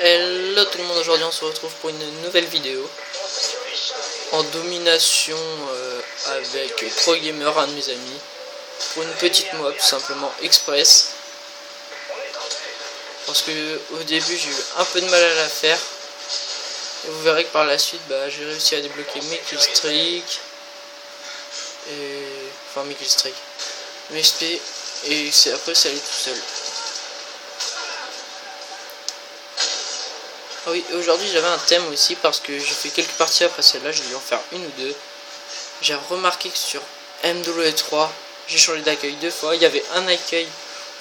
Hello tout le monde, aujourd'hui on se retrouve pour une nouvelle vidéo en domination avec ProGamer, un de mes amis, pour une petite mob tout simplement express, parce que au début j'ai eu un peu de mal à la faire et vous verrez que par la suite j'ai réussi à débloquer mes killstreaks et enfin mes killstreaks, mes XP, et après ça allait tout seul. Ah oui, aujourd'hui j'avais un thème aussi parce que j'ai fait quelques parties après celle-là, je vais en faire une ou deux. J'ai remarqué que sur MW3, j'ai changé d'accueil 2 fois. Il y avait un accueil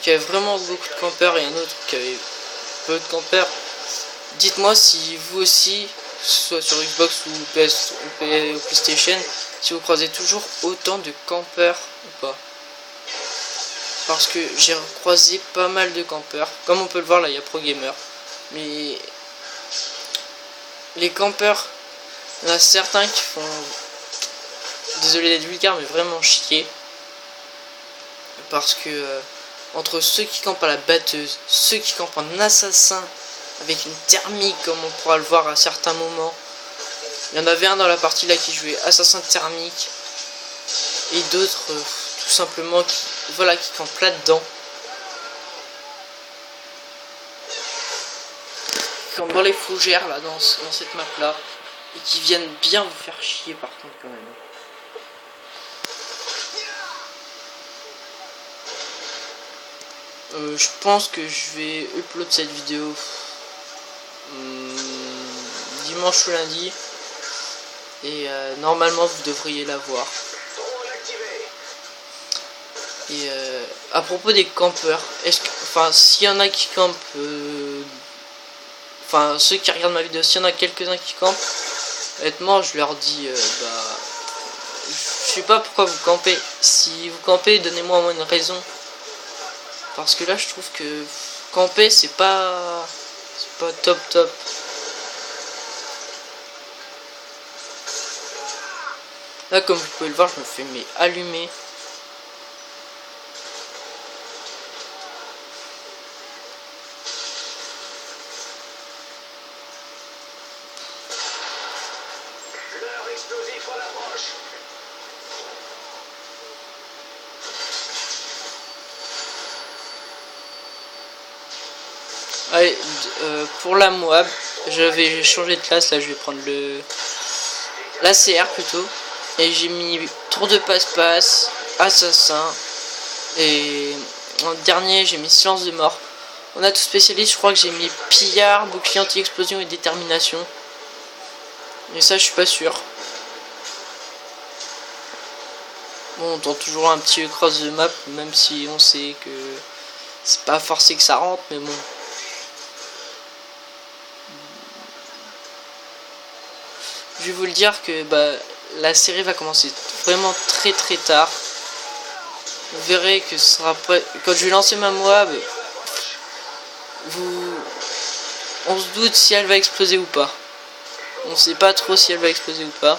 qui avait vraiment beaucoup de campeurs et un autre qui avait peu de campeurs. Dites-moi si vous aussi, soit sur Xbox ou PS ou PlayStation, si vous croisez toujours autant de campeurs ou pas. Parce que j'ai croisé pas mal de campeurs. Comme on peut le voir là, il y a ProGamer. Mais les campeurs, il y en a certains qui font, désolé d'être vulgaire, mais vraiment chier. Parce que entre ceux qui campent à la batteuse, ceux qui campent en assassin avec une thermique comme on pourra le voir à certains moments. Il y en avait un dans la partie là qui jouait assassin thermique. Et d'autres tout simplement qui campent là-dedans. Comme dans les fougères là, dans cette map là. Et qui viennent bien vous faire chier par contre quand même. Je pense que je vais upload cette vidéo dimanche ou lundi. Et normalement vous devriez la voir. Et à propos des campeurs, s'il y en a qui campent, ceux qui regardent ma vidéo, s'il y en a quelques-uns qui campent, honnêtement je leur dis, je sais pas pourquoi vous campez. Si vous campez, donnez-moi au moins une raison. Parce que là je trouve que camper c'est pas top. Là comme vous pouvez le voir, je me fais allumer. L'heure explosive à l'approche. Allez, pour la Moab, je vais changer de classe. Là je vais prendre la CR plutôt. Et j'ai mis tour de passe-passe, assassin. Et en dernier j'ai mis silence de mort. On a tout spécialiste, je crois que j'ai mis pillard, bouclier anti-explosion et détermination. Et ça je suis pas sûr. Bon, on tente toujours un petit cross de map, même si on sait que c'est pas forcé que ça rentre, mais bon. Je vais vous le dire que la série va commencer vraiment très tard. Vous verrez que ce sera prêt. Quand je vais lancer ma Moab, on se doute si elle va exploser ou pas. On sait pas trop si elle va exploser ou pas.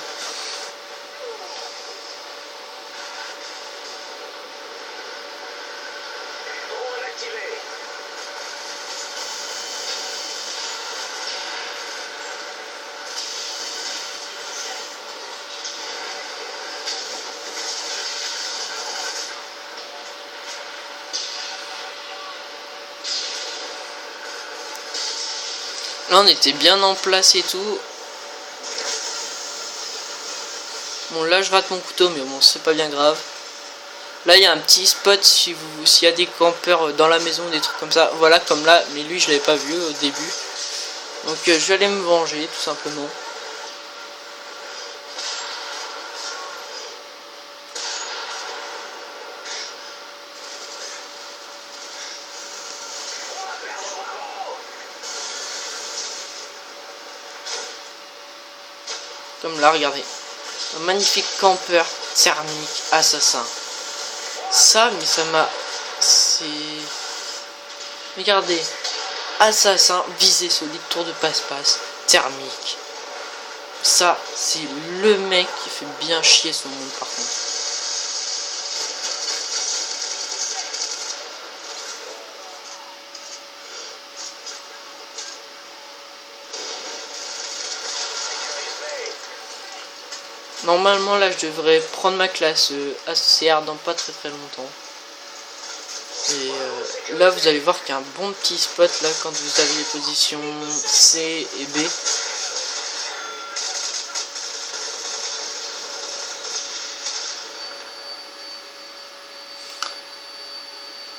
Là on était bien en place et tout. Bon là je rate mon couteau, mais bon c'est pas bien grave. Là il y a un petit spot s'il y a des campeurs dans la maison, des trucs comme ça. Voilà, comme là, mais lui je l'avais pas vu au début. Donc je vais aller me venger tout simplement. Comme là, regardez. Un magnifique campeur thermique assassin. Ça, mais ça m'a... C'est... Regardez. Assassin, visée solide, tour de passe-passe, thermique. Ça, c'est le mec qui fait bien chier son monde par contre. Normalement là je devrais prendre ma classe ACR dans pas très longtemps. Et là vous allez voir qu'il y a un bon petit spot là quand vous avez les positions C et B.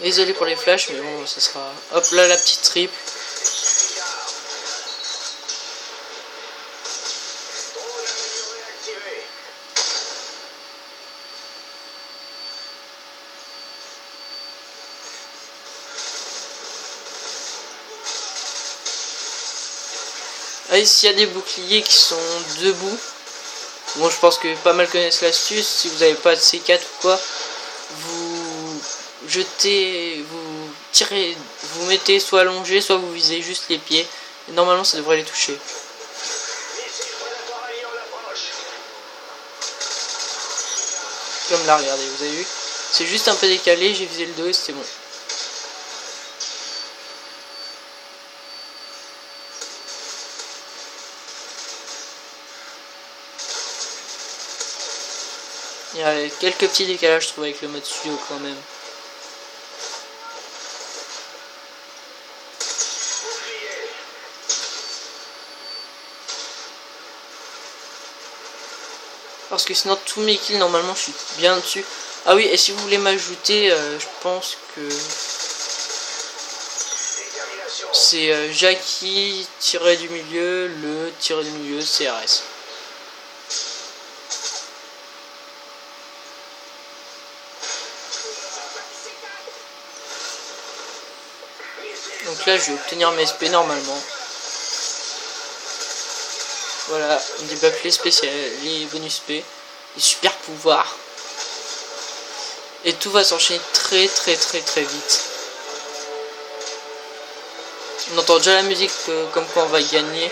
Désolé pour les flashs, mais bon, ça sera... Hop là, la petite triple. Ah, ici, il y a des boucliers qui sont debout. Bon, je pense que pas mal connaissent l'astuce. Si vous n'avez pas de C4 ou quoi, vous jetez, vous tirez, vous mettez soit allongé, soit vous visez juste les pieds. Et normalement, ça devrait les toucher. Comme là, regardez, vous avez vu? C'est juste un peu décalé, j'ai visé le dos et c'était bon. Il y a quelques petits décalages, je trouve, avec le mode studio quand même. Parce que sinon, tous mes kills, normalement, je suis bien dessus. Ah oui, et si vous voulez m'ajouter, je pense que... c'est Jackie, tiré du milieu, le tiré du milieu, CRS. Donc là, je vais obtenir mes SP normalement. Voilà, on débloque les spéciales, les bonus SP, les super pouvoirs. Et tout va s'enchaîner très vite. On entend déjà la musique comme quoi on va gagner.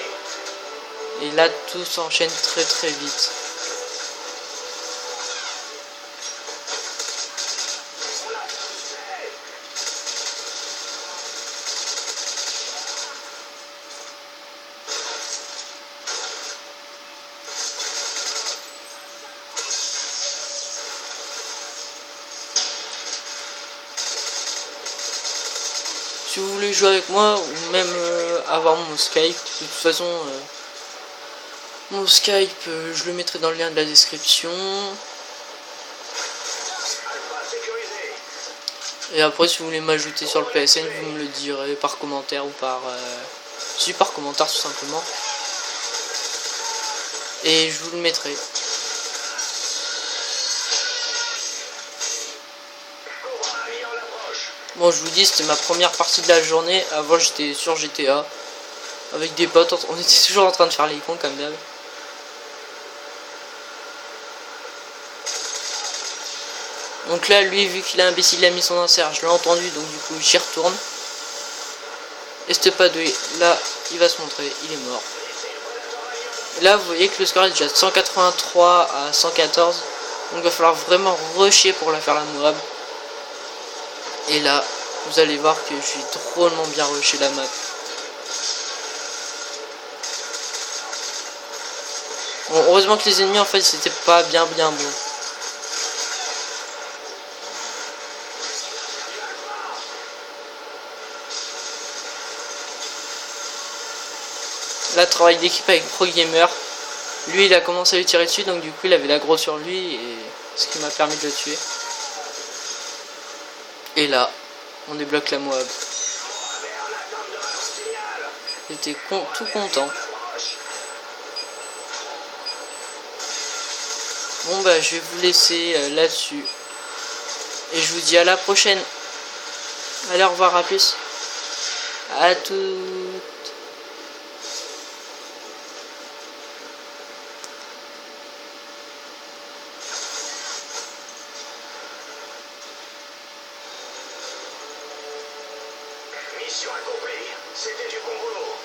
Et là, tout s'enchaîne très vite. Si vous voulez jouer avec moi ou même avoir mon Skype, de toute façon mon Skype je le mettrai dans le lien de la description. Et après si vous voulez m'ajouter sur le PSN, vous me le direz par commentaire ou par par commentaire tout simplement. Et je vous le mettrai. Bon, je vous dis, c'était ma première partie de la journée. Avant, j'étais sur GTA avec des potes. On était toujours en train de faire les cons comme d'hab. Donc là, lui, vu qu'il est imbécile, il a mis son insert. Je l'ai entendu, donc du coup, j'y retourne. Et ce pas de là, il va se montrer. Il est mort. Et là, vous voyez que le score est déjà de 183 à 114. Donc il va falloir vraiment rusher pour la faire la Moab. Et là, vous allez voir que je suis drôlement bien rushé la map. Bon, heureusement que les ennemis en fait c'était pas bien bon. Là, travail d'équipe avec Pro Gamer. Lui, il a commencé à lui tirer dessus, donc du coup, il avait l'aggro sur lui, et ce qui m'a permis de le tuer. Et là, on débloque la Moab. J'étais tout content. Bon bah, je vais vous laisser là-dessus. Et je vous dis à la prochaine. Allez, au revoir, à plus. À toutes. Mission accomplie. C'était du bon boulot.